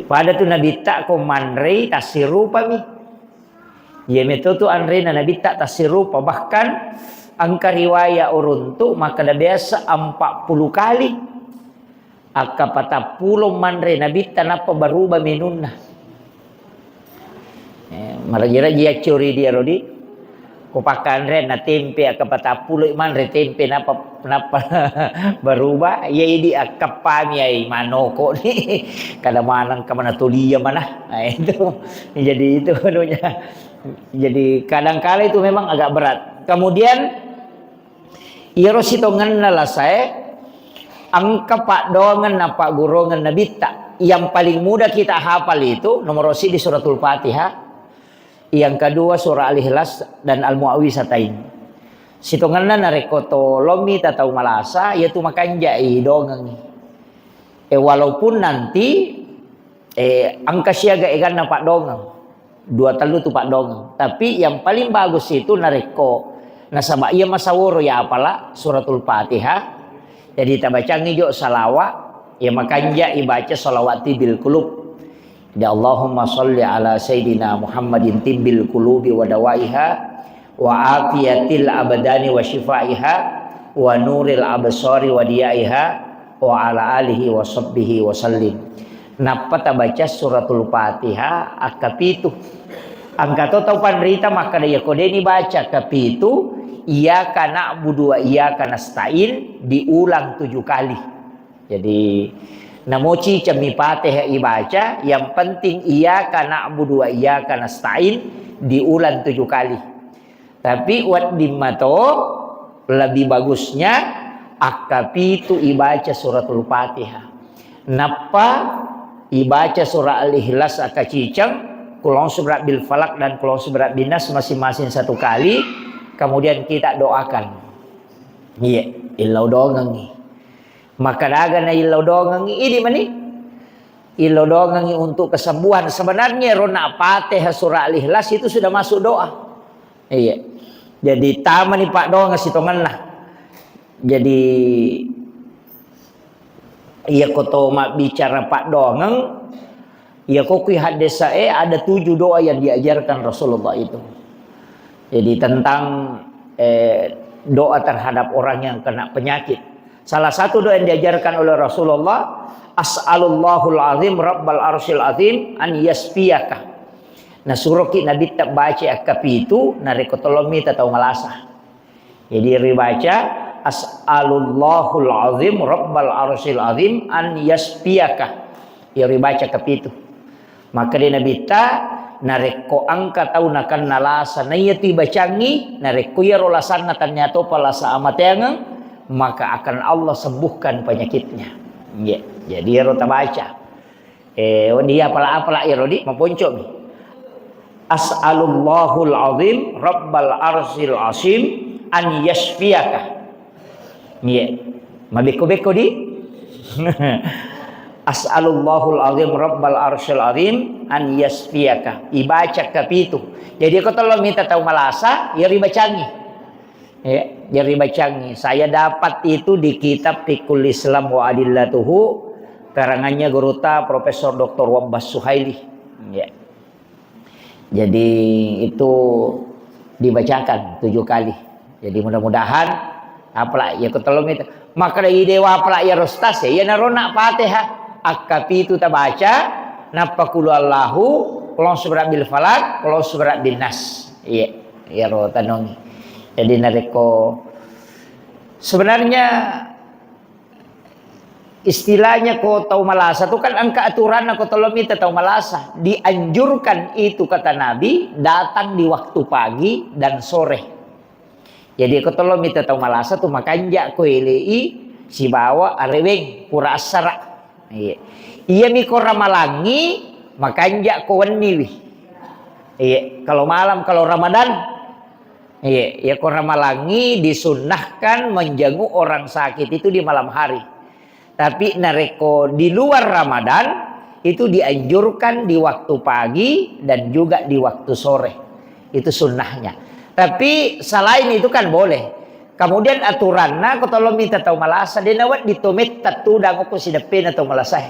Pada tu nabi tak ko manrei tasiru pami. Ya metu tu anrei na nabi tak tasiru pa, bahkan angka riwayat uruntu maka dah biasa 40 kali. Aka patapulong manrei nabi tanapa berubah minunna. Marajira dia curi dia rodi. Ko pakan ren na tempe aka patapulong manrei tempe napa berubah. Ya idi aka pami ai manoko ni. Kada manang ka mana tulia mana. Nah, itu. Jadi itu anunya. Jadi kadang-kala itu memang agak berat. Kemudian irositongan nalasai angka pak dongan na pak gurongan nabita. Yang paling mudah kita hafal itu nomor rosi di suratul Fatihah. Yang kedua surah Al-Ikhlas dan Al-Mu'awwizatain. Sitonganna narekoto lomi tatau malasa yaitu makanja dongang. Walaupun nanti angka siaga egan na pak dongang. 2 talu tu pak dongang. Tapi yang paling bagus itu nareko nasaba iya masaworo ya apalah suratul Fatihah. Jadi kita baca ngijo salawat ya makanya ibaca salawati bil qulub. Ya Allahumma sholli ala sayyidina Muhammadin tibbil qulubi wa dawaiha wa afiyatil abdani wa shifaiha wa nuril absari wa diyaiha wa ala alihi wa sahbihi wa sallim. Napa ta baca suratul Fatihah akapitu. Angka tau panrita maka dia kode ini baca kapitu iyyaka na'budu wa iyyaka nasta'in diulang 7 kali. Jadi namoci cami Fatihah ibaca yang penting iyyaka na'budu wa iyyaka nasta'in diulang 7 kali. Tapi wat dimato lebih bagusnya akapitu ibaca suratul Fatihah. Napa ibaca surah Al-Ikhlas akacicang kulon surat bil falak dan kulon surat binas masing-masing 1 kali. Kemudian kita doakan. Iya, ilau dongangi. Maka daga na ilau dongangi ini mani. Ilau dongangi untuk kesembuhan. Sebenarnya rona Fatihah surah Al-Ikhlas itu sudah masuk doa. Iya. Jadi taman ni pak doang sitongan lah. Jadi iya koto mak bicara pak dongang. Ya kokui hadis ada 7 doa yang diajarkan Rasulullah itu. Jadi tentang doa terhadap orang yang kena penyakit. Salah satu doa yang diajarkan oleh Rasulullah, As'alullahul azim rabbal arsyil azim an yasfiyaka. Nah surah Nabi tak baca akapi itu narekotolomi tatau malasa. Jadi ribaca As'alullahul azim rabbal arsyil azim an yasfiyaka. Ya ribaca akapi itu. Maka dia Nabi ta nareko angka tau nakan nalasa nayati bacangi nareko ya rolasan natanya to palasa amatengang maka akan Allah sembuhkan penyakitnya. Ya, jadi rota baca. Dia pala ya rodi maponco mi. As'alullahul azim rabbal arsyil azim an yashfiyaka. Ya, mabeko-beko di. As'alullahul azim rabbal arsyil azim an yasfiyaka. Ibaca kapitu. Jadi kalau minta tahu malasa, ya ribacangi. Ya, ya ribacangi. Saya dapat itu di kitab Fiqhul Islam wa Adillatuhu karangannya Guruta Profesor Dr. Wabbas Suhaili. Ya. Jadi itu dibacakan 7 kali. Jadi mudah-mudahan apalah ya kalau minta maka dari dewa apalah ya rostas ya narona Fatihah akapi itu tak baca napa kulu Allahu kulon surat bil falak kulon surat bin nas. Iya ya ro tanongi. Jadi nareko sebenarnya istilahnya ko tau malasa itu kan angka aturan ko tolomi tau malasa dianjurkan itu kata Nabi datang di waktu pagi dan sore. Jadi ko tolomi tau malasa tu makanja ko ilei si bawa areweng pura asara. Iya mikor ramalangi makanja ko wani. Iya kalau malam kalau Ramadan iya ko ramalangi disunnahkan menjenguk orang sakit itu di malam hari. Tapi nareko di luar Ramadan itu dianjurkan di waktu pagi dan juga di waktu sore. Itu sunnahnya. Tapi selain itu kan boleh. Kemudian aturanna ko tolo minta tau malasa dinawat ditomit tatudang ko si depin atau malasah.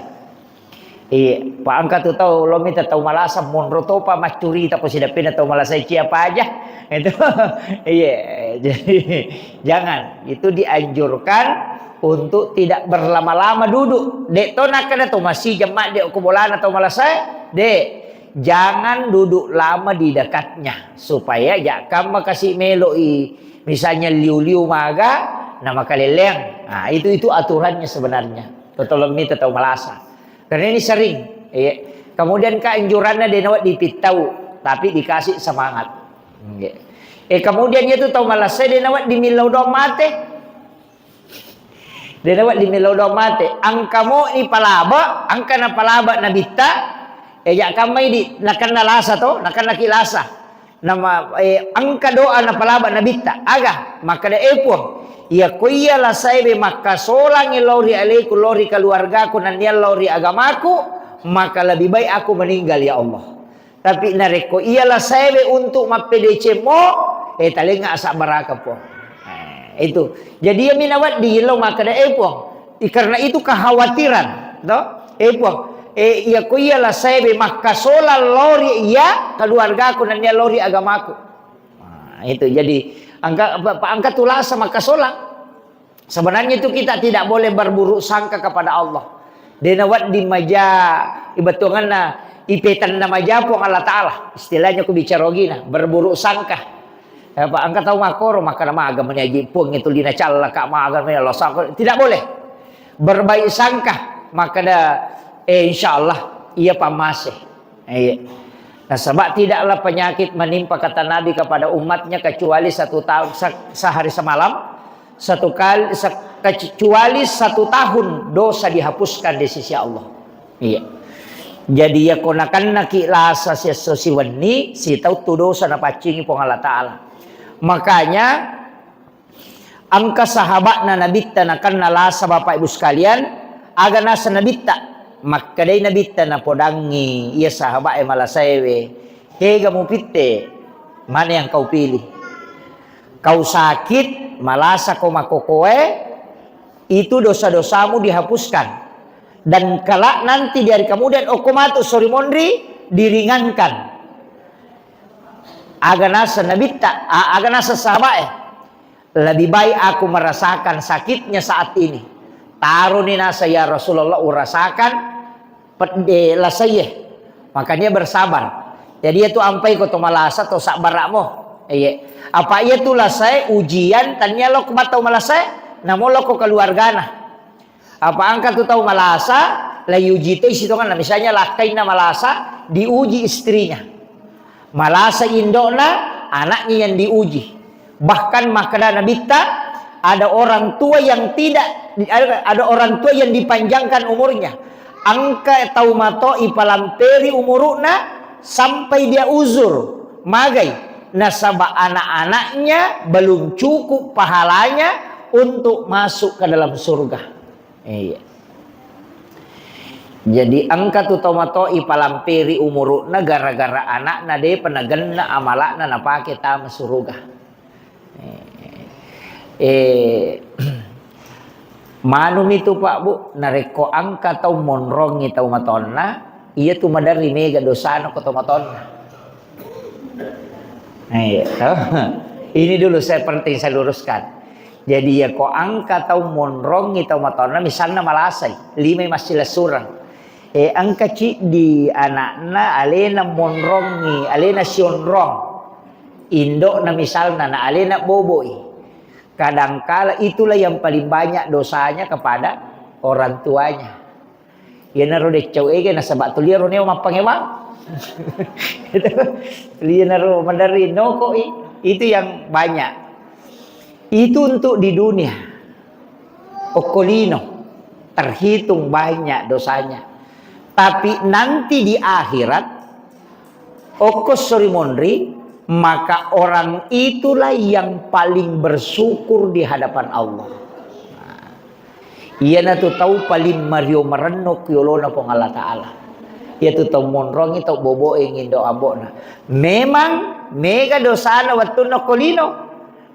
Iya, Pak angka tu tahu lo minta tahu malasa monro to pa macuri tapi sudah pina tahu malasa siapa aja. Itu iya, jadi jangan. Itu dianjurkan untuk tidak berlama-lama duduk. Dek to nak kada tu masih jemaat dek aku bolana tahu malasa. Dek, jangan duduk lama di dekatnya supaya jakam kasih meloi misalnya liu-liu maga nama kaleleng. Nah, itu aturannya sebenarnya. Tolong minta tahu malasa. Karena ini sering, ya. Kemudian keanjurannya dia nawat dipitau, tapi dikasih semangat. Ya. Kemudian itu tahu malas saya dia nawat di milau domate, dia nawat di milau domate. Angkamu ini palaba, angka na palaba na bita, ya kamay di nakan nalasa to, nakan nakilasa. Nama angka doa na palaba na bita, aga maka da epon. Ya kuya la saibe maka solang lori alaiku lori keluargaku dan dia lori agamaku maka lebih baik aku meninggal ya Allah. Tapi nareko ialah saibe untuk mapedece mo talinga asa baraka po. Itu. Jadi ya minawat di lo maka da epong. Karena itu kekhawatiran, toh? Epong. Ya kuya la saibe maka solang lori ya keluargaku dan dia lori agamaku. Nah, itu jadi angka tulah sama kasolang. Sebenarnya itu kita tidak boleh berburuk sangka kepada Allah. Denawat di maja ibatungan na ipetan na maja po Allah Taala. Istilahnya ku bicara gina berburuk sangka. Pak angka tahu makoro maka nama agama nyaji pung itu lina calla kak maagam ya Allah. Tidak boleh berbaik sangka maka da insyaallah ia pamase. Nah, sebab tidaklah penyakit menimpa kata Nabi kepada umatnya kecuali 1 tahun sehari semalam, kecuali 1 tahun dosa dihapuskan di sisi Allah. Iya. Jadi ya konakan naki lasa sosiwani si tahu tu dosa na pacingi pong Allah Taala. Makanya angka sahabat na nabitta na kan nalasa Bapak Ibu sekalian aga nasa nabitta. Maka day nabitta na podangi iya sahabat malasewe hega mo pitte mana yang kau pilih, kau sakit malasa kau makokoe itu dosa-dosamu dihapuskan dan kelak nanti dari kemudian okomatu sorry mondri diringankan aganasa nabitta aganasa sahabat lebih baik aku merasakan sakitnya saat ini taruh ni nasa ya Rasulullah urasakan pedela saya makanya bersabar jadi itu ampai ko to malasa to sabar mo apa ia tu lasai ujian tanya lo kumatau malasa namo lo ko keluargana apa angkat tu tahu malasa la uji itu situ kan misalnya lakai na malasa diuji istrinya malasa indona anaknya yang diuji bahkan makna nabita ada orang tua yang ada orang tua yang dipanjangkan umurnya. Angka taumato ipalamperi umuruna sampai dia uzur. Magai nasabah anak-anaknya belum cukup pahalanya untuk masuk ke dalam surga. Iya. Jadi angka tu taumato ipalamperi umuruna gara-gara anak nade penagenna amalakna napake tama surga. Manum itu Pak Bu nareko angka tau monrongi tau matonna iya tu madari mega dosana ko tau matonna. Ini dulu saya penting saya luruskan. Jadi ya ko angka tau monrongi tau matonna misalnya malasai 5 masih surang. Angka ci di anakna alena monrongi alena sionrong indok na misalnya na alena boboi. Kadangkala itulah yang paling banyak dosanya kepada orang tuanya. Ya naruh dek cau ege na sabat tulia roneo mapangewa. Tulia naruh mandari noko itu yang banyak. Itu untuk di dunia. Okolino terhitung banyak dosanya. Tapi nanti di akhirat okos sorry mondri maka orang itulah yang paling bersyukur di hadapan Allah. Ia na tu tahu paling mario merenuk yolona pong Allah Taala. Ia tu tahu monrong itu bobo ingin doa bona. Memang mega dosa na waktu no kolino.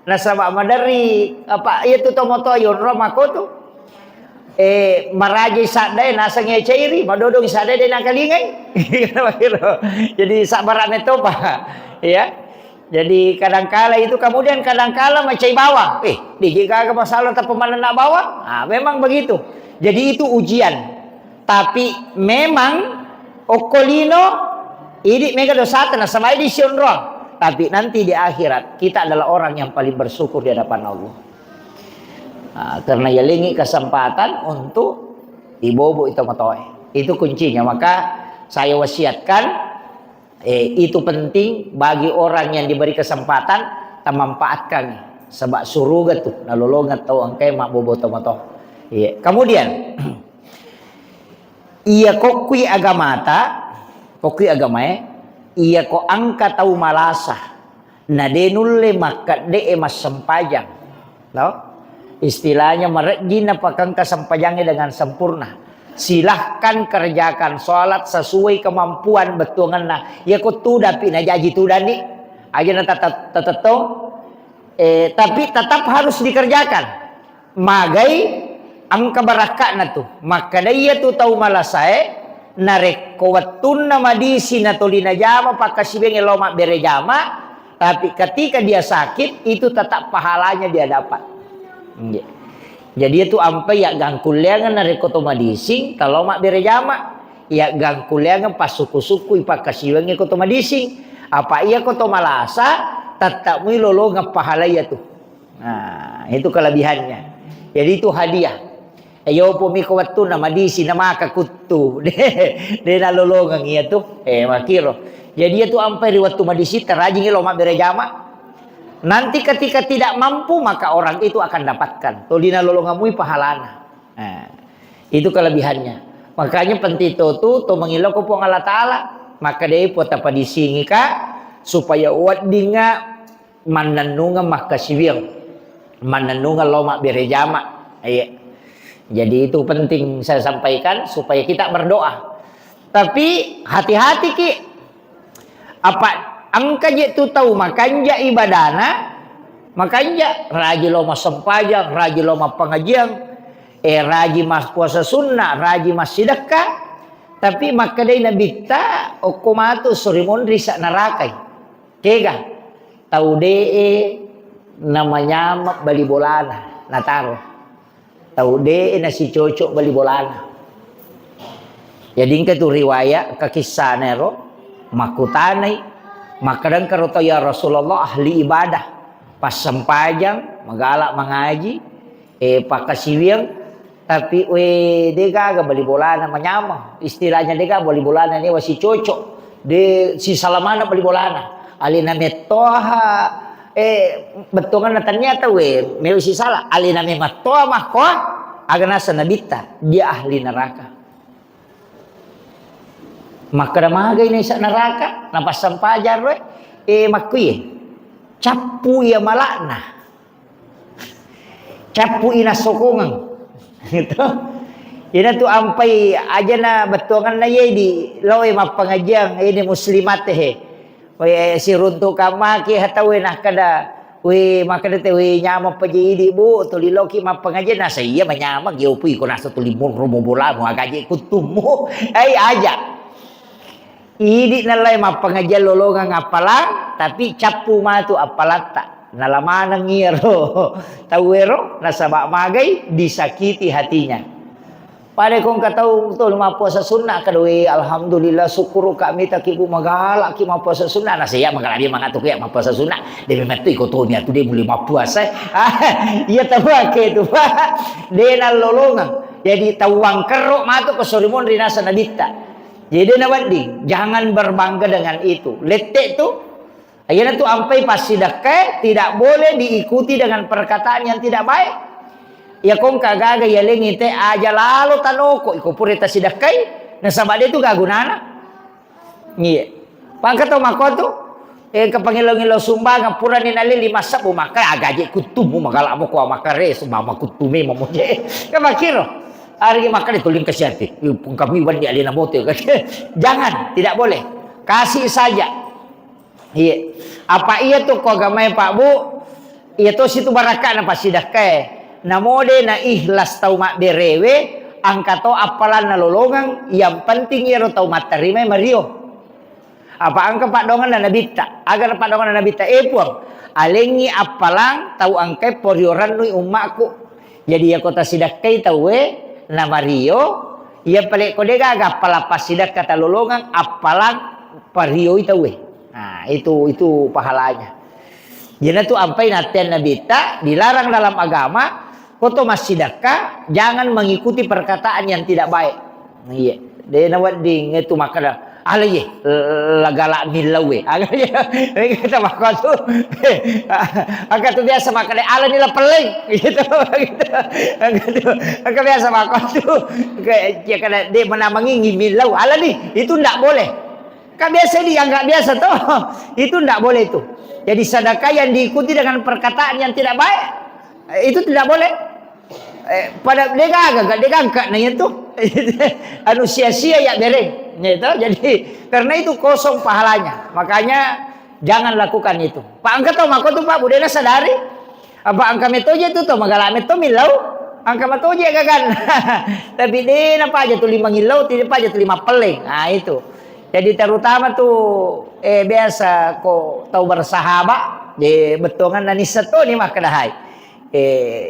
Nasaba madari apa ia tu tahu moto yon roma koto. maraji sadai nasa ngeceiri madodong sadai de nakalingai. Jadi sabaran itu Pak, ya. Jadi kadangkala itu kemudian kadangkala macai bawah. Dijika ke masalah tapi mana nak bawa? Memang begitu. Jadi itu ujian. Tapi memang okolino ini mega dosa tanah sama di sionro. Tapi nanti di akhirat kita adalah orang yang paling bersyukur di hadapan Allah. Karena ya lingi kesempatan untuk ibobo itu matoe. Itu kuncinya. Maka saya wasiatkan itu penting bagi orang yang diberi kesempatan memanfaatkan sebab surga tuh nalolongan tau angkai mak bobo tomato. Iya. Kemudian iya kokui agamata kokui agamae iya ko angka tau malasa nadenulle maka de emas sempajang. Tahu? Istilahnya merejina pakang kesempajangnya dengan sempurna. Silahkan kerjakan sholat sesuai kemampuan betungan nah ya kok tu dapi na jaji tu dani aja na teteto tapi tetap harus dikerjakan magai angka barakak na tu maka daya tu tahu malasae narek kowatun nama disi na tolina jama pakasibeng eloma bere jama tapi ketika dia sakit itu tetap pahalanya dia dapat. Jadi itu ampe ya gangkuliangan nare koto madising kalau mak berejama ya gangkuliangan pas suku-suku ipa kasiwangi koto madising apa iya koto malasa tetap mui lolo ngapahala ya tuh. Nah itu kelebihannya. Jadi itu hadiah. Ayo po mi kawatu na madisi na makakutu de na lolo ngang iya tuh makiro. Jadi itu ampe riwatu madisi terajing lo mak berejama. Nanti ketika tidak mampu maka orang itu akan dapatkan. Tolina lolongamui pahalana. Itu kelebihannya. Makanya penting itu to mengilo ko Allah Taala. Maka dia pota padisingi ka supaya uat dinga mananunga makasiwir. Mananunga lomak berejama. Jadi itu penting saya sampaikan supaya kita berdoa. Tapi hati-hati ki. Apa angka je tu tahu makanja ibadana makanja raji loma sempajang raji loma pengajian raji mas puasa sunnah raji mas sedekah tapi makadai nabi ta okomatu surimun risa narakai kega tahu de namanya bali bolana nataro tahu de nasi cocok bali bolana jadi ingka tu riwayat kakisah nero makutanai makadang karoto ya Rasulullah ahli ibadah pas sempajang magalak mengaji pakasiwir tapi dega ga bali bolana menyama istilahnya dega bali bolana ini wasi cocok de si salamana bali bolana alina metoha betongan ternyata meu si salah alina metoha mahko agana sanabita dia ahli neraka. Maka damagay na isa neraka napas sampajar makui capu ya malakna capu ina sokongan gitu ina tu ampai aja na betongan na ye di loe mapangajiang ini muslimat si runtu kamaki hatawe nah kada maka dete nyama pajidi bu tuli loki mapangajian na saya menyama giupui ko nasa tuli romo bola mo agaji kutumu aja idi nalay mapangajian lolongan apalang tapi capu matu apalata nalamanang ngiro tawero nasaba magay disakiti hatinya pada kong kataw to mapuasa sunnah kadoi alhamdulillah syukur kami takibu magala ki mapuasa sunnah na saya magalabi mga tukuya mapuasa sunnah de metu ikoto niya today muli mapuasa iya tawa ke tu de nalolongan jadi tawang kerok matu kesorimon rinasa nabita. Jadi nawadi, jangan berbangga dengan itu. Letek tu, akhirnya tu ampai pas sidakah tidak boleh diikuti dengan perkataan yang tidak baik. Ya kong kagaga ya lengi te aja lalu tanoko ikupurita sidakah, nasabad itu gagunana. Iya, pangkat tu makotu, kapangilo-ngilo sumba ngapura ni nali 5 sabu maka agaje kutumu magalamo ko makare sumama kutume mamoje. Kamakiro. Hari makan dituling kesehati, kami wandi alina motor. Jangan, tidak boleh. Kasih saja. Iya. Apa iya tuh kok gamai Pak Bu? Iya tuh situ barakat apa sidah ke? namode na ikhlas tau mak berewe angkato apalan na lolongan yang penting iro tau matarima mario apa angka pak dongan na nabita agar pak dongan na nabita puang alengi apalang tau angke porioran nui umakku jadi ya kota sidakai tau na mario ia pelek kode gaga palapas sidak kata lolongan apalang pario itu nah itu pahalanya. Jadi itu ampai naten nabita dilarang dalam agama. Koto masidaka jangan mengikuti perkataan yang tidak baik. Iya, dia nawat ding itu makana alay lagala milawe. Kita makan tu, agak tu biasa makan ala nila peling gitu. Agak biasa makan tu, kayak kada dia menamangi milau ala nih itu tidak boleh. Kan biasa dia enggak biasa toh, itu tidak boleh itu. Jadi sedekah yang diikuti dengan perkataan yang tidak baik itu tidak boleh. Pada dia gagak nanya tuh anu sia-sia ya bereng gitu. Jadi karena itu kosong pahalanya, makanya jangan lakukan itu. Pak angka tau mako tuh Pak budena sadari apa angka metoje tuh to magala meto milau angka metoje gagan tapi dia apa aja tuh 5 ngilau tidak apa aja tuh 5 peling. Nah itu jadi terutama tuh biasa kok tahu bersahabat di betongan nanisa tuh nih mah kedahai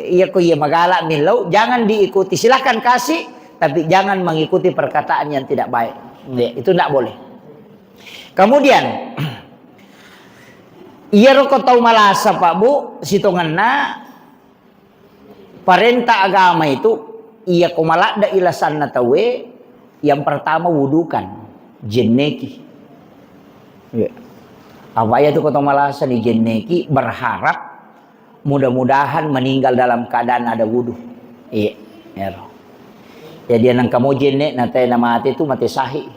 iya ko iya magala milau jangan diikuti, silahkan kasih tapi jangan mengikuti perkataan yang tidak baik. Itu tidak boleh. Kemudian iya roko tau malasa Pak Bu sitonganna perintah agama itu iya ko malada ilasan na tawe yang pertama wudukan jenneki. Apa ya tuh ko tau malasa ni jenneki berharap mudah-mudahan meninggal dalam keadaan ada wudhu. Iya, jadi yang kamu jenek nanti nama mati itu mati sahih.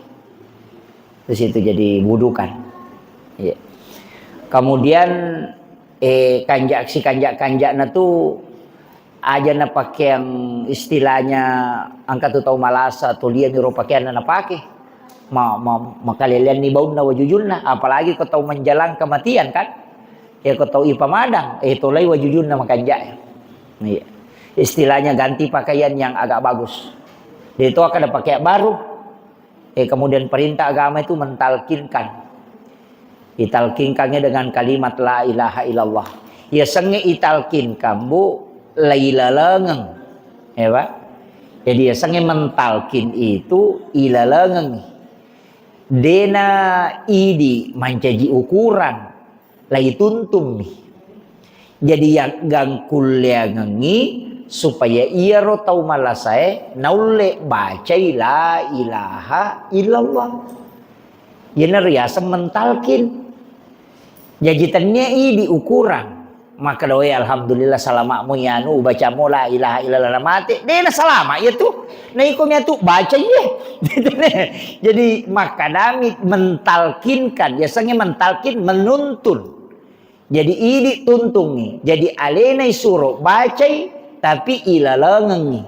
Terus itu jadi wudukan. Iya. Kemudian kanjak na tuh aja na pakai yang istilahnya angkat tuh tahu malasa tuh dia nyuruh pakaian na pakai. Makalilian ni bau na wajujulna apalagi kau tahu menjelang kematian kan. Ya kau tahu ipamadang, itu lagi wajujun nama kanjak. Iya. Istilahnya ganti pakaian yang agak bagus. Dia itu akan ada pakai baru. Kemudian perintah agama itu mentalkinkan. Italkinkannya dengan kalimat la ilaha illallah. Ya senge italkinkan bu lailalengeng. Ya Pak. Jadi ya senge mentalkin itu ilalengeng. Dena idi mancaji ukuran. Lagi tuntum nih. Jadi yang gangkul yang ngengi supaya ia ro tau malasai naule baca la ilaha illallah. Yana riasa mentalkin. Jajitannya i di ukuran. Maka doa alhamdulillah salamakmu ya nu baca mu la ilaha illallah mati. Dia salama ya tuh. Nah ikumnya tuh baca ye. Jadi maka dami mentalkinkan, biasanya mentalkin menuntun. Jadi ini tuntungi. Jadi alenai suruh bacai tapi ilalengengi.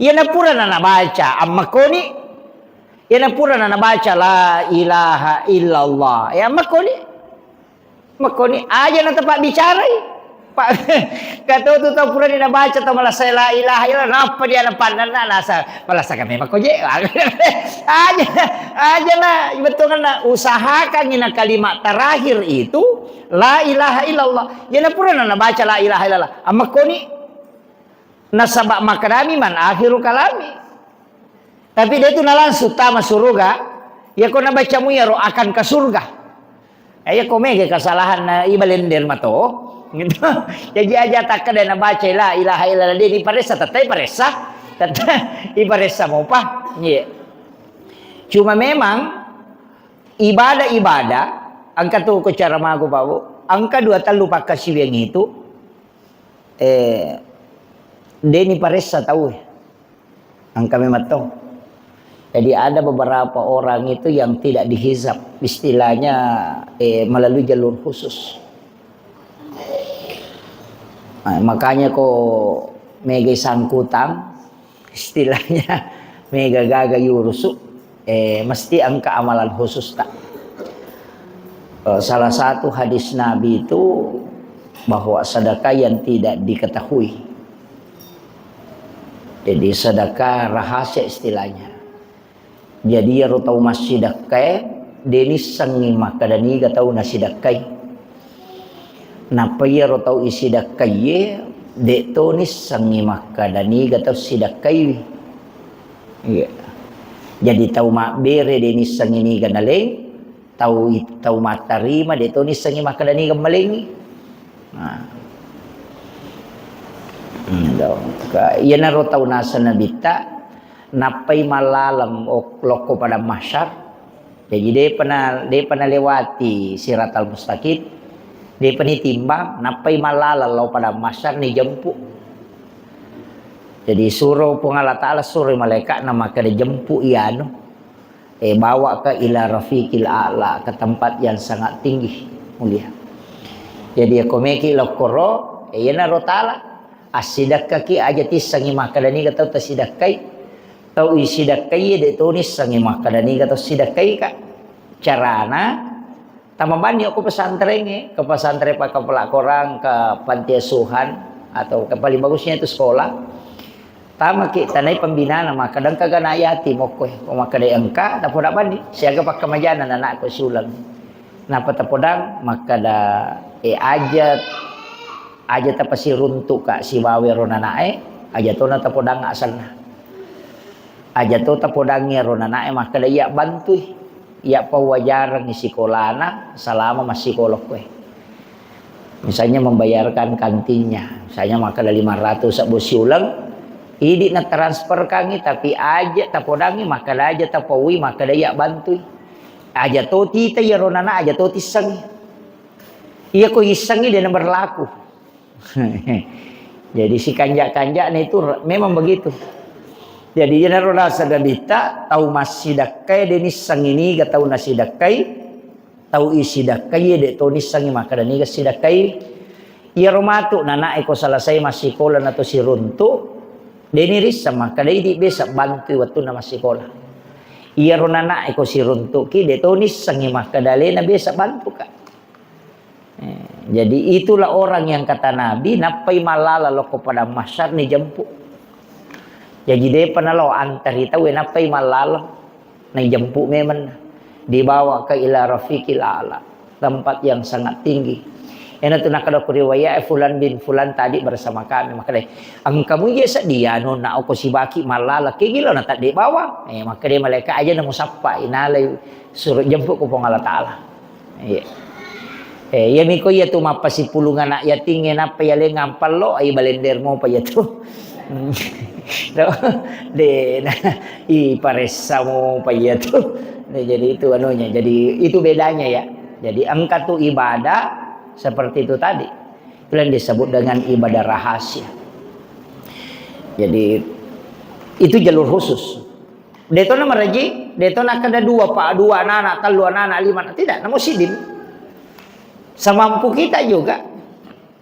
Ya napura nana baca amma koni. Ya napura nana baca la ilaha illallah. Ya amma koni aja na tempat bicara. Pak kata tu tahu pura dia baca atau malah saya la ilaha illallah napa dia nampak nasa malah saya memang koje aja lah betul kan usahakan ina kalimat terakhir itu la ilaha illallah jangan pura nana baca la ilaha illallah amma koni nasabak makrami man akhiru kalami tapi dia itu nalan sutama surga ya kau nak baca mu ya roh akan ke surga ya kau mege kesalahan na ibalender mato gitu. Jadi aja tak kada na baca la ilaha illallah di paresa tatai paresa iparesa mau pa yeah. Cuma memang ibadah angka tu ko cara mago bawo angka 2 talu pakasi yang itu deni paresa tahu angka memang tahu. Jadi ada beberapa orang itu yang tidak dihisap istilahnya melalui jalur khusus. Nah, makanya kok mega sangkutang istilahnya mega gaga yurusu mesti angka amalan khusus tak. Salah satu hadis Nabi itu bahwa sedekah yang tidak diketahui. Jadi sedekah rahasia istilahnya. Jadi ya tahu masih sedekah, deni sangi maka dani ga tahu nasi sedekah. Napa ya tahu isi sedekah ye, de to ni sangi maka dani ga tahu sedekah. Iya. Jadi tahu mak bere deni sangi ni ganaleng, tahu mak tarima de to ni sangi maka dani ga maleng. Nah. Iya naro tahu nasa nabita napai malalam loko pada mahsyar. Jadi dia pernah lewati siratal mustaqim, dia pernah timbang napai malalam lo pada mahsyar ni jemput. Jadi suruh Allah Ta'ala suruh malaikat nama kada jemput ianu bawa ke ila rafiqil a'la, ke tempat yang sangat tinggi mulia. Jadi aku meki lokoro iya naro ta'ala asidakka ki ajati sangi makadani kata tasidakai tau isidakai de tunis sangi makadani kata sidakai ka carana tamabani aku pesantren ke pesantren pak kepala korang ke panti asuhan atau ke paling bagusnya itu sekolah tama ki tanai pembinaan maka kadang kagak nayati mokoy maka de engka tapodak bani siaga pak kemajanan anak ko sulang napa tapodang maka da aja tapasi runtuk kak si wawe ronanae aja to na tapodang asalna aja to tapodangi ronanae maka da iya bantui iya pawajaran ni sekolahna selama masih sekolah kue misalnya membayarkan kantinnya misalnya maka da 500 sak bosi ulang idi na transfer kangi tapi aja tapodangi maka da aja tapawi maka da iya bantui aja to tita ya ronana aja to tisangi iya ko isangi dia berlaku. Jadi si kanjak-kanjak itu memang begitu. Jadi jenero rasa dabita tahu masih dakai denis sang ini gak tahu nasi dakai tahu isi dakai de to nis sangi maka dani ga sidakai ia romatu nana eko salasai masih kola atau si runtu deni risa maka dai di bisa bantu waktu na masih kola ia ronana eko si runtu ki de to nis sangi maka dalena bisa bantu kak. Jadi itulah orang yang kata Nabi napai malala lo kepada mahsyar ni jemput. Jadi dia pernah lo antar kita we napai malala ni jemput memang dibawa ke ila rafiqil a'la, tempat yang sangat tinggi. Ena tu nak ada riwayat fulan bin fulan tadi bersama kami maka dia kamu ya sedia no nak aku si baki malala ke gila nak tak dibawa. Maka dia malaikat aja nak musaffa inalai suruh jemput ku Allah Taala. Ya miko ya tu mapa si pulungan nak ya tinggi napa ya le ngampal lo ai balender mo pa ya tu. De i paresa mo pa ya tu. Jadi itu anunya. Jadi itu bedanya ya. Jadi engkau tu ibadah seperti itu tadi. Itu yang disebut dengan ibadah rahasia. Jadi itu jalur khusus. Detona meraji, detona kada dua anak, telu anak, 5 anak. Tidak, namun sidim. Semampu kita juga.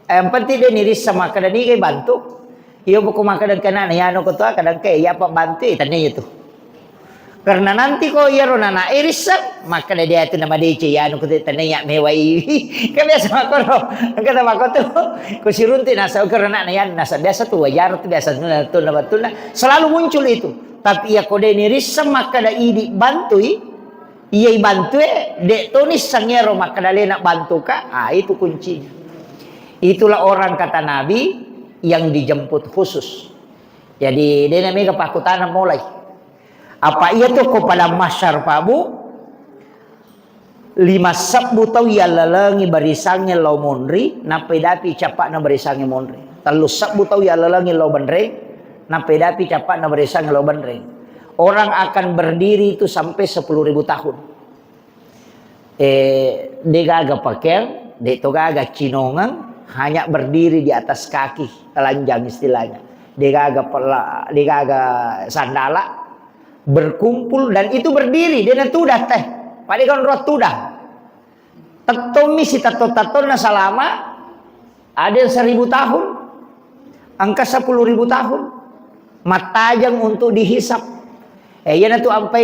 Yang penting dia niris sama kadang ni bantu. Iyo buku makan kanan ya no ketua kadang ke ya pak bantu tanya itu. Karena nanti kau ya ronana irisan maka dia itu nama dia ya no ketua tanya mewai. Kan biasa makoro. Kata makoro tu kusirunti nasa karena ya nasa biasa tu wajar tu biasa tu nama tu selalu muncul itu. Tapi ya kau dia niris sama kada idi bantui. Iya bantu dek tunis sangero maka dale nak bantu kak. Itu kuncinya. Itulah orang kata Nabi yang dijemput khusus. Jadi dia namanya kepakutan mulai. Apa ia tuh kepada masyar pabu 5 sabbu tau ya lalangi barisangnya lau monri napai dapi capak na barisangnya monri. 3 sabbu tau ya lalangi lau bandreng napai dapi capak na barisangnya lau bandreng. Orang akan berdiri itu sampai 10.000 tahun. Dia gagak pakaian, dia itu gagak cinongan, hanya berdiri di atas kaki, telanjang istilahnya. Dia gagak sandala, berkumpul dan itu berdiri. Dia tudah teh, pada kan roh tudah. Tetomi si tato-tatona selama ada yang 1.000 tahun, angka 10.000 tahun, matajang untuk dihisap. Yana tu sampai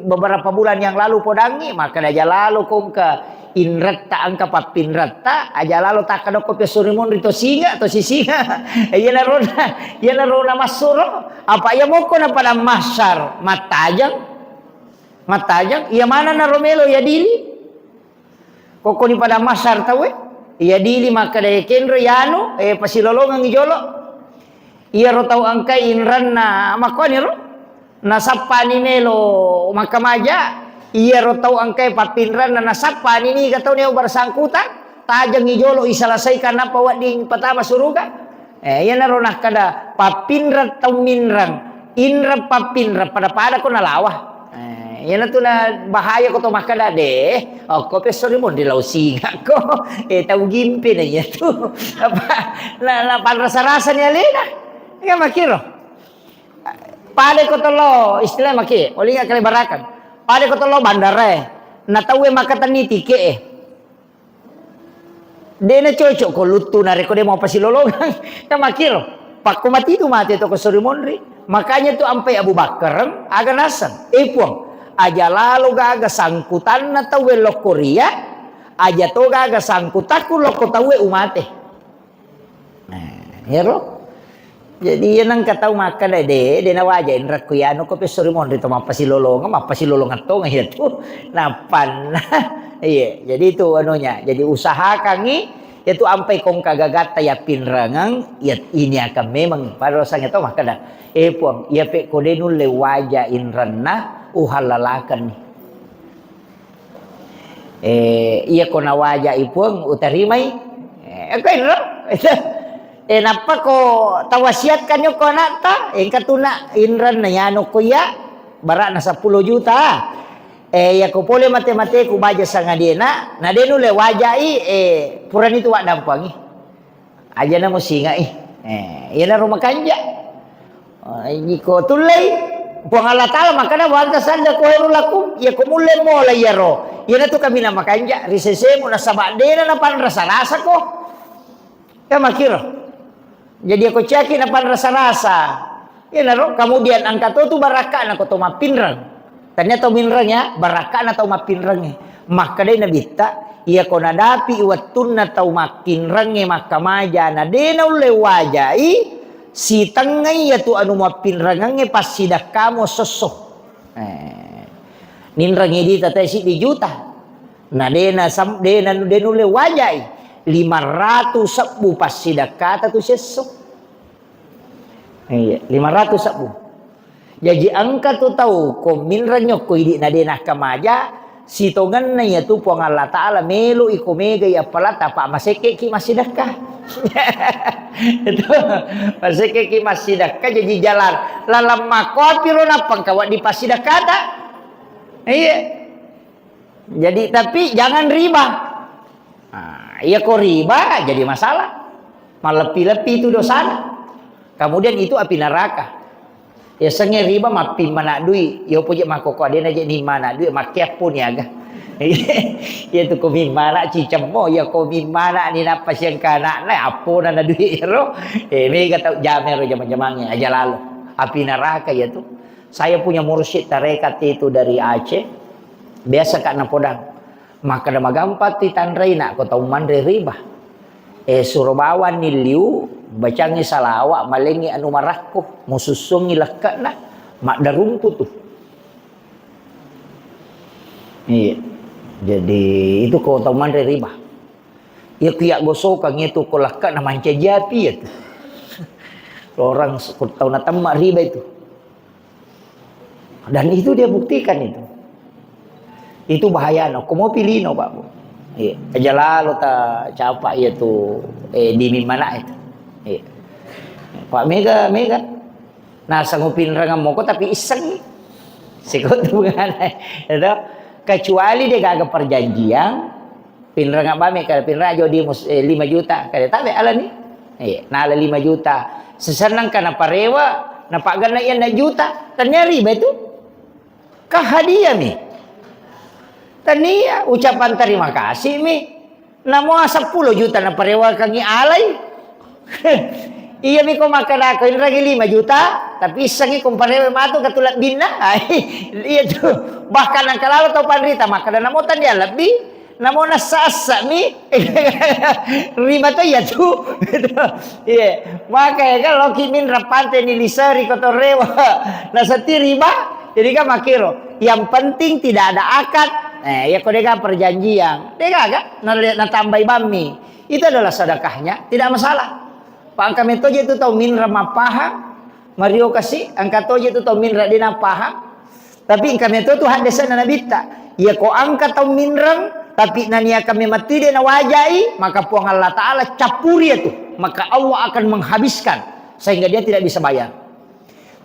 beberapa bulan yang lalu podangi maka dah lalu kong ke inrat ta angka papinrat ta aja lalu tak kada ko pesurimon rito singa to si singa iya na rona masuro apa ya mo ko na pada masar matajang iya mana na romelo ya dili koko ni pada masar tawe iya dili maka daya kenro yano pasilolongan ijolo iya ro tau angkai inran na makoni ro nasapa ni melo maka maja iya ro tau angkai papinran na nasapa ni gatau niya bersangkutan tajang ijolo isalasay kana pawading patama suruga iya na ro nakada papinran tau minran inra papinran pada ko nalawa yan na to na bahaya ko to makada de ko pesori mo di lausinga ko tau gimpi na niya to na panrasa-rasa niya lena nga makiro pade ko to lo istilah maki oli nga kalibarakan pade ko to lo bandara natawe makatani tike de na cocok ko lutu na reko de mo pasilolongan nga makiro pak kumati tu mati to ko sorimonri makanya tu ampai Abu Bakar aga nasan puang aja lalu gaga sangkutan na tawe lokoria aja to gaga sangkutaku loko tawe umate hero jadi yan ang kataw maka de na waja inrat ko yano ko pesorimon dito mapasilolongan to ngayon to napan iya jadi itu anunya jadi usaha kangi itu ampai kong kagagata ya pinrangang ya ini akan memang pada rasanya to maka da puang ya pe kodenu le waja inranna uhalalakan ni iya ko na waja ipuang utarimay kay no napa ko tawasiat kanyo ko nata katuna inran na yano ko ya bara na 10 juta ya ko pole mate-mate ko baja sa ngadena na denu le wajai puran itu wak dampangi aja na mo singa iya na rumakanja ini ko tulay buang Allah Ta'ala makanya wanta sanda ko hero lakum ya kumule mo la yero ya na to kami na makanja risese mo na sabadena na pan rasa-rasa ko ya makiro jadi aku cekin apa rasa-rasa ya naro kemudian angka tu baraka na ko to mapinrang ternyata minrang ya baraka na to mapinrang maka dai nabita iya ko nadapi iwatun na to makinrang maka maja na dena ule wajai si tangay ya tu anu mapinrang pasidak kamo soso ninrang di tatay si di juta na dena ule wajai 500 sabu pasidak kata tu seso iya 500 sabu jadi angka tu tahu ko minranyo ko idi na denah kamaja si tongan na ya tu puang Allah Ta'ala melo iko mega ya palata pa maseke ki masidakah itu maseke ki masidakah jadi jalan lalam makopi ro napang kawat di pasidakah ta iya jadi tapi jangan riba iya kok riba jadi masalah malepi-lepi itu dosa kemudian itu api neraka ya senge riba mapi mana dui ya punya makoko dia aja ni mana dui makiap pun ya ga ya tu ko min mana cicam mo ya ko min mana ni napa siang kana na apo na dui ro mega tau jamero jaman-jamannya aja lalu api neraka ya tu saya punya mursyid tarekat itu dari Aceh biasa kak na podang maka nama gampat titandrai nak ko tau mandre riba surabawan niliu bacangi salawak malengi anu marakku mususungi lekak na mak darumpu tuh iya jadi itu ko tau mandre riba ya kiyak gosokang itu ko lekak na manca japi ya tuh orang tau na tamak riba itu dan itu dia buktikan itu bahaya no ko mau pilih no pak bu iya aja lalu ta capa ya tuh di mana itu iya pak mega nah sanggupin rangam moko tapi iseng sikut bukan itu kecuali dia gak perjanjian pinrang apa mereka pinrang aja dia 5 juta kada tabe ala ni iya nah ala 5 juta sesenang kana parewa na pak gana yan na juta ternyata riba itu kah hadiah mi tania ucapan terima kasih mi namo 10 juta na parewa kangi alay iya mi ko makan ako lagi 5 juta tapi isangi kung parewa mato katulat bina iya tu bahkan ang kalalo tau panrita makan namo tan dia lebih namo nasasa mi rima to ya tu. Iya, makanya kalau kimin rapante ni lisari kotorewa nasati riba, jadi kan makiro. Yang penting tidak ada akad. Ya kau deka perjanjian, deka kan? Na tambai bami. Itu adalah sedekahnya, tidak masalah. Pak angka metoje itu tahu minra mapaha, Mario kasih angka toje itu tahu minra dina paha. Tapi angka metoje itu hadesa na nabita. Ya kau angka tahu minrang, tapi nania kami mati dia na wajai, maka puang Allah Ta'ala capuri itu, maka Allah akan menghabiskan sehingga dia tidak bisa bayar.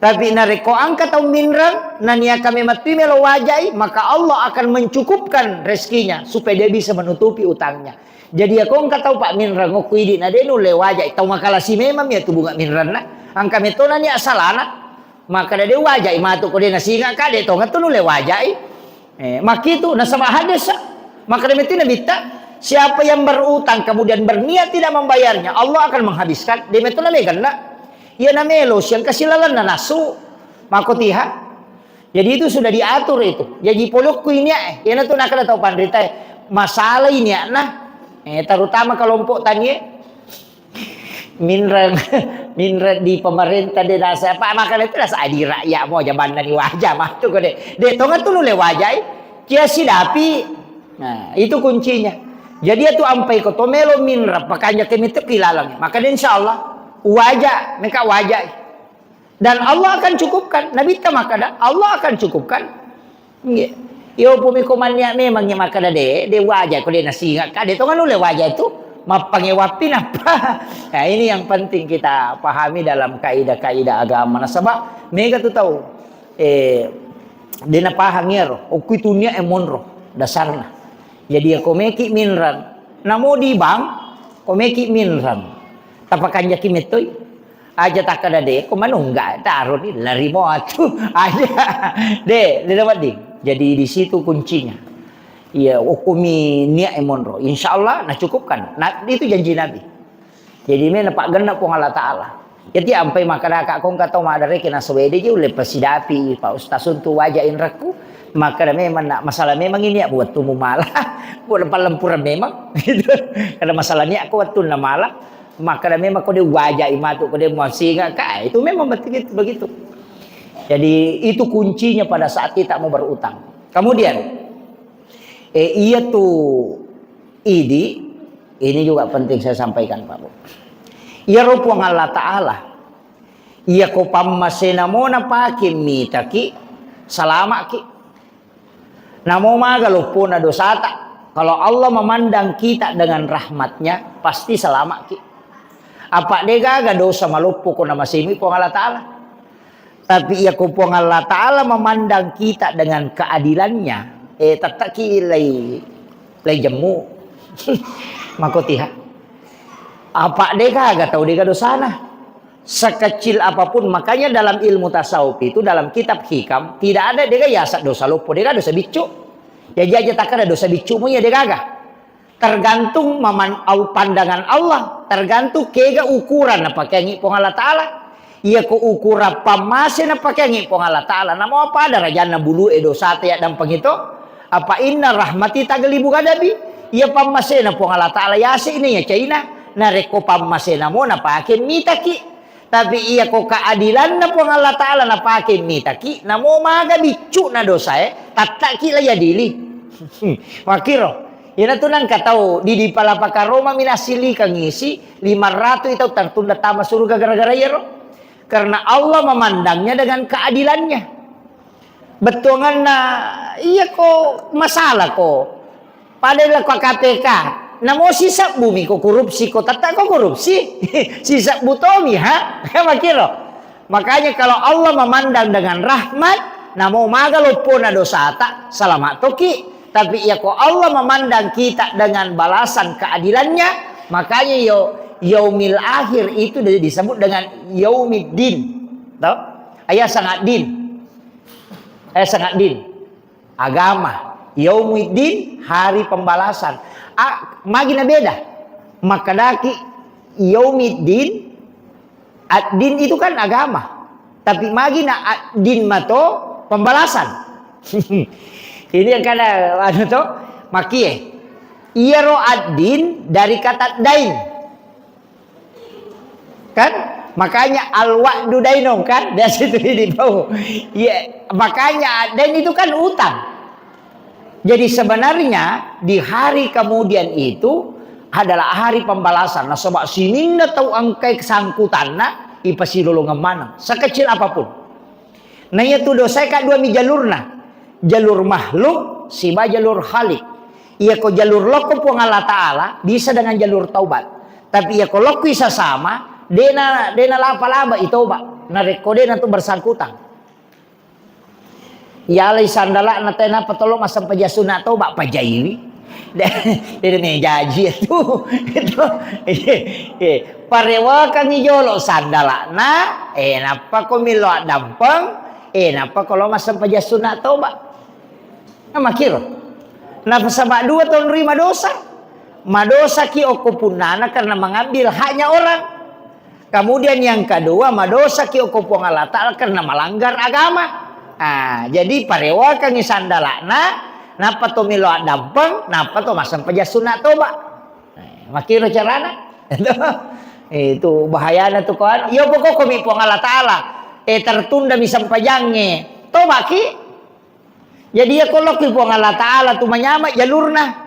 Tapi nareko angka tahu minrang, nania kami mati melo wajai, maka Allah akan mencukupkan rezekinya supaya dia bisa menutupi utangnya. Jadi aku angka tahu Pak minrang ngokui di nadenu le wajai, tahu makalah si memang ya tu bunga minrang na, angka meto nania asalana, maka dia wajai matu ko dia nasinga kade to ngatu le wajai. Maka itu nasabah hadis. Maka demikian nabita, siapa yang berutang kemudian berniat tidak membayarnya, Allah akan menghabiskan. Demikian namegan nak. Ya namelo yang kasilalan na nasu. Makotiha. Jadi itu sudah diatur itu. Jadi polokku ini ya na tu nak ada tahu pandrita masalah ini nah. Terutama kelompok tani minran di pemerintah de dasa apa makanya itu dasa adi rakyat mau jabana di wajah mah tu kode de tonga tu le wajah kia sidapi. Nah itu kuncinya. Jadi itu ampai ko tomelo minra pakanya kemitu kilalang maka insyaallah wajah mereka wajah dan Allah akan cukupkan. Nabi ta maka dah Allah akan cukupkan. Nggih yo pumikomannya memangnya maka dah de wajah ko de nasinga kade tonga le wajah itu mapangewapin apa? Nah ini yang penting kita pahami dalam kaidah-kaidah agama. Nah sebab mega tu tahu dena pahangero okuitunya emonro dasarna. Jadi aku meki minran. Namo di bank komeki minran. Tapakan jaki metoi aja tak ada de ko manungga taruh ni lari mo atu aja de dapat ding. Jadi di situ kuncinya. Iya, hukumi niat emonro. Insyaallah nak cukupkan. Nah, itu janji Nabi. Jadi me napak genap pun Allah Taala. Jadi ampai makana kak kong katau madare kena sewede je ule pasidapi Pak Ustaz untuk wajahin raku. Maka memang nak masalah memang ini buat tumu malah. Buat lempuran memang. Karena masalahnya aku waktu na malah. Maka memang kau dia wajah imatu kau dia singa kai itu memang begitu. Jadi itu kuncinya pada saat kita mau berutang. Kemudian iya tuh ini juga penting saya sampaikan Pak Bu. Iya rupuang Allah Ta'ala. Iya ko pammasena mona pakin mitaki salama ki. Namo maga lupuna dosata. Kalau Allah memandang kita dengan rahmatnya pasti salama ki. Apa dega dosa malupu ko na masimi po Allah Ta'ala. Tapi iya ko po Allah Ta'ala memandang kita dengan keadilannya. Tataki lay jemu makotiha apa deka gak tahu deka dosana sekecil apapun. Makanya dalam ilmu tasawuf itu dalam kitab hikam tidak ada deka yasa dosa lupa deka dosa bicu ya aja tak ada dosa bicumu ya deka gak tergantung pandangan Allah tergantung kega ukuran apa kengi pong Allah Ta'ala. Iya ko ukura pamasin apa kengi pong Allah Ta'ala namo apa ada rajana bulu dosa ya dan pengito apa inna rahmati tagalibu kadabi iya pamasena po Allah Ta'ala yasi ini ya China nareko pamasena mo napakin mitaki tapi iya ko keadilan na po Allah Ta'ala napakin mitaki namo maga bicu na dosa tataki la yadili makiro ina tunan katau di palapaka Roma minasili kang isi 500 itu tertunda tama surga gara-gara yero karena Allah memandangnya dengan keadilannya. Betungan na iya ko masalah ko padahal ko KPK namo sisa bumi ko korupsi ko tata ko korupsi sisa butomi ha makiro. Makanya kalau Allah memandang dengan rahmat namo magalopo na dosata salamat toki tapi iya ko Allah memandang kita dengan balasan keadilannya makanya yaumil akhir itu disebut dengan yaumiddin tau ayat sangat din agama yaumiddin hari pembalasan magina beda makadaki yaumiddin ad-din itu kan agama tapi magina ad-din mato pembalasan ini yang kada anu to makie Iro ad-din dari kata dain. Kan? Makanya al-wa'du dainun kan? Dari situ di bawah. Ya, makanya dain itu kan utang. Jadi sebenarnya di hari kemudian itu adalah hari pembalasan. Nah, sebab sini tahu angkai kesangkutan na ipasi lolongan mana sekecil apapun. Nah, itu dosa ka dua mi jalurna. Jalur makhluk siba jalur khalik. Iya ko jalur loko po Allah Ta'ala bisa dengan jalur taubat. Tapi iya ko loko isa sama dena lapa-laba itoba. Nareko dena tu bersangkutan. Ya alai sandala na tena patolong asam pajasuna toba pajaiwi. Dia ni jaji itu. Parewa kang ijolo sandala na napa ko milo dampeng napa kalau masam pajasuna toba. Nah makiro. Napa sama dua tahun rima dosa. Madosa ki okupunana karena mengambil haknya orang. Kemudian yang kedua madosa ki okupung Allah Ta'ala karena melanggar agama. Jadi parewa kang sandalana napa to milo dampeng napa to masam pajasuna toba. Makiro carana. Itu bahayana tuh kan. Yo pokok komi pung Allah Ta'ala tertunda bisa pajange toba ki. Jadi ya kalau ki pung Allah Ta'ala tu menyama jalurna.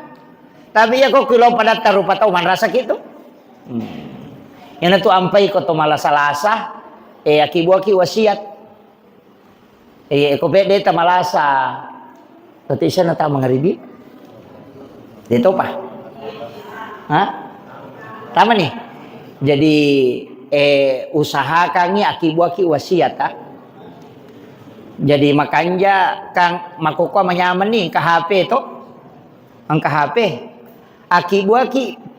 Tapi ya kok kilo pada tarupa tau man rasa gitu. Yang tu ampai ko to malasa-lasa akibu wasiat. Ko bede ta malasa. Tati siya na ta mangaribi. Dito pa. Ha? Tama nih. Jadi usaha kangi akibu wasiat ha. Jadi makanya kang makukuha manyaman nih ka HP to. Ang ka HP. Akibu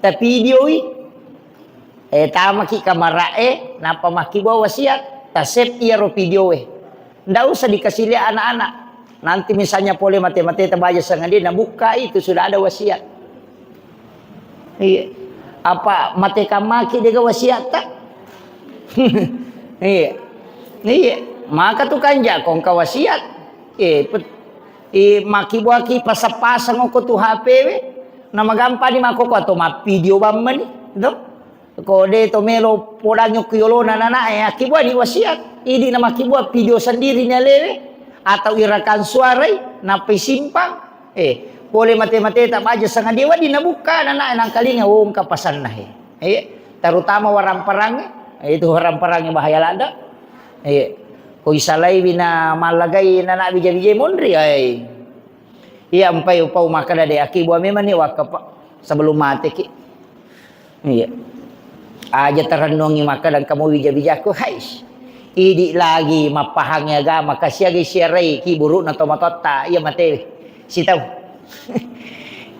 ta video tama ki kamera napa makibu wasiat ta save iya ro video ndak usah dikasih lihat anak-anak. Nanti misalnya boleh mati-mati terbaca sangat dia nak buka itu sudah ada wasiat. Iya. Apa mati kamaki dia wasiat tak? Iya. Iya. Maka tu kan jakong ka wasiat. Maki buaki pasang-pasang ko tu HP we. Nama gampang di mako ko to ma video bamman do. Ko de to melo podanyo kyolona nana akibu ni wasiat. Ini nama kibuat video sendiri nyalewe atau irakan suara napai simpang boleh mati-mati tak baca sangat dewa dinabuka anak nang kalinya wong kapasan nah terutama warang perang itu warang perangnya bahaya lada ko isalai bina malagai nana bija-bija mondri iya empai upau maka dade akibu memang ni wakap sebelum mati ki iya aja terenungi maka dan kamu bija-bijaku hais idi lagi mapahangnya agama kasih lagi siarai ki buruk na tomatota iya mate si tahu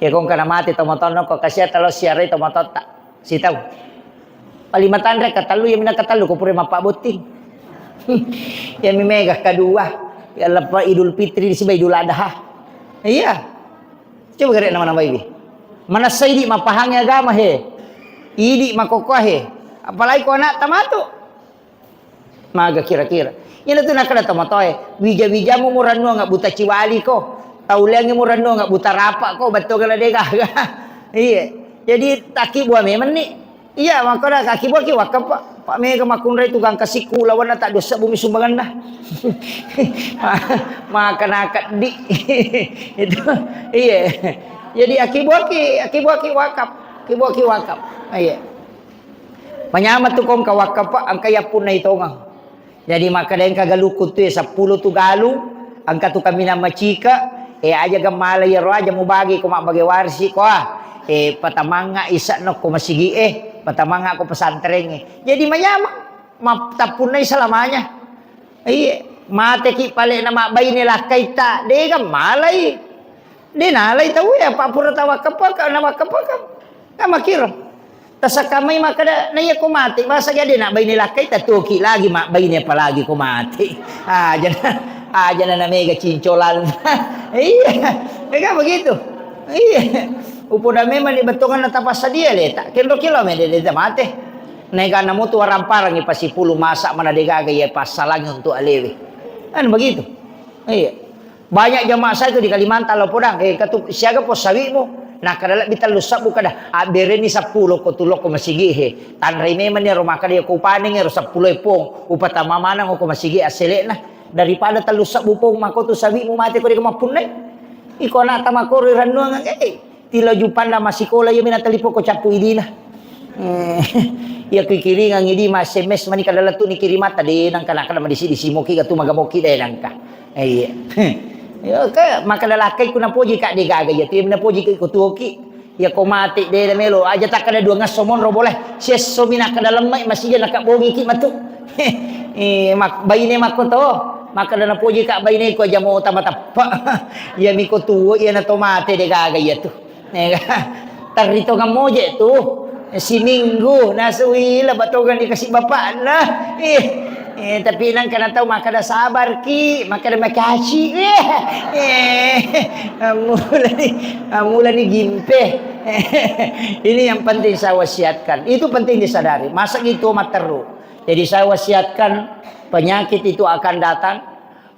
ya kong kana mati tomatono ko kasih talo siarai tomatota si tahu palimatan rek katalu ya mina katalu ko pure mapak buting ya mimega kedua ya lepa Idul Fitri di siba Idul Adha iya coba gere nama-nama ini mana saidi mapahangnya agama idi makokoh apalagi ko anak tamatu maga kira-kira. Yan ito nakada tamatoy. Wija-wija mo murano nga buta chiwali ko. Taulang mo murano nga buta rapa ko. Bato ka na de gaga. Iya. Jadi taki buah memang ni. Iya makana kaki buah ki wakap pak mega makunray tugang kasiku lawan na ta dosa bumi sumbangan na. Makana di. Itu. Iya. Jadi akibuah ki wakap. Akibuah ki wakap. Iya. Panyamat tu kong kawakap pa ang kaya punay tongang. Jadi maka den kagalukut tu 10 tu galu angka tu kami nama cika aja gamala ya aja mo bagi ko mabagi warsi ko patamanga isa no ko masigi patamanga ko pesantren jadi mayama matapunay selamanya mate ki pale na mabay nila kaita de gamalay de nalay taw pa pura tawa kapaka na makapaka kamakiro tasa kamay makada naya kumati masa jadi nak bay nila kay tatuki lagi mak bay niya palagi kumati aja na mega cincolan iya begitu iya upo na memang dibentungan na tapas sa dia leta kilo me de mate nega na mo tu parang ipasipulu masak mana degaga ya pasalang untuk alewe kan begitu iya banyak jamaah saya itu di Kalimantan lo podang katu siaga po sawi mo Nah kadala bita lusak buka dah. Abere ni 10 ko tulok ko masigihe. Tanray meman ni rumah dia ko paning ero 10 pong. Upatama mana ko masigi asele na. Daripada talusak bupong mako tu sabi mo mati ko di kamapunay. Iko na tama ko riranno nga tila jupan na masikola yung minatalipo ko chapu idina. Ya kikiri nga ngidi ma SMS mani kadala tu ni kirimata de nang kana kana disi moki ka tu magamoki de nang ka. Iya. Ya ka makalalakay ko na po jika di gaga ya tim na po jika ko tuki. Ya ko mati de na melo aja tak kada dua ngasomon ro boleh. Ses so mina kada lemai masih ya nakabogi ki matu. Mak bayine makoto. Maka na po jika bayine ko aja mo tamatapa. Ya mi ko tuwo ya na tomate de gaga ya tu. Tarito nga moje tu. Si Minggu nasuila batogan dikasih bapak lah. Tapi nang kana tahu maka dah sabar ki, maka dah makasih. Mula ni gimpe. Ini yang penting saya wasiatkan. Itu penting disadari. Masa gitu materu. Jadi saya wasiatkan penyakit itu akan datang.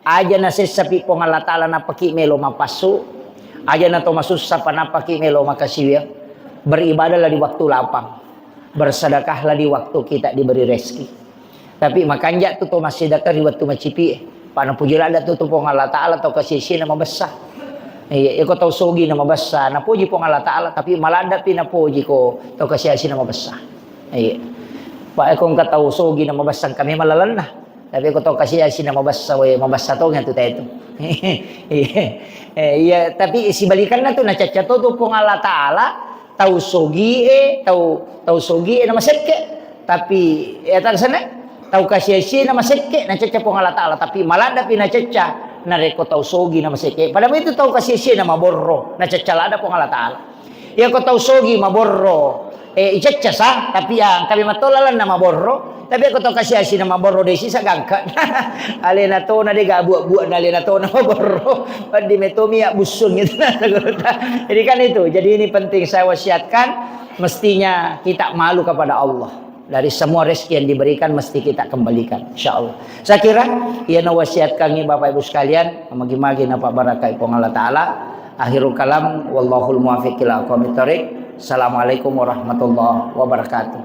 Aja nasi sapi pong Allah Ta'ala napaki melo mapasu. Aja na to masusah panapaki melo makasiwya. Beribadahlah di waktu lapang, bersedekahlah di waktu kita diberi rezeki. Tapi makanya tu masih sedekah di waktu macipi. Pana puji ada tu pong Allah Ta'ala atau kasih nama besar. Iya, ko tahu sogi nama besar. Na puji pong Allah Ta'ala tapi malanda pina puji ko atau kasih nama besar. Iya. Pak ko ka tahu sogi nama besar kami malalan na. Tapi ko tahu kasih nama besar we mabasa to nga tu tayo. Iya, tapi si balikan na tu na cacato tu pong Allah Ta'ala tahu sogi tahu sogi nama seke tapi tak sana tahu kasih nama seke na caca pong Allah Ta'ala tapi malada pina caca na reko tahu sogi nama seke padahal itu tahu kasih nama borro na caca lada pong Allah Ta'ala ya ko tahu sogi maborro caca sah tapi yang kami matolalan nama borro tapi aku tahu kasih nama borro desi sa gangkat alena to na de gabu-bu na alena to nama borro di metomi ya busun gitu jadi kan itu jadi ini penting saya wasiatkan mestinya kita malu kepada Allah dari semua rezeki yang diberikan mesti kita kembalikan insyaallah saya kira ia na wasiatkan Bapak Ibu sekalian magi-magi na pabarakai pong Allah Ta'ala akhirul kalam wallahul muwaffiq ila aqwamit thoriq assalamualaikum warahmatullahi wabarakatuh.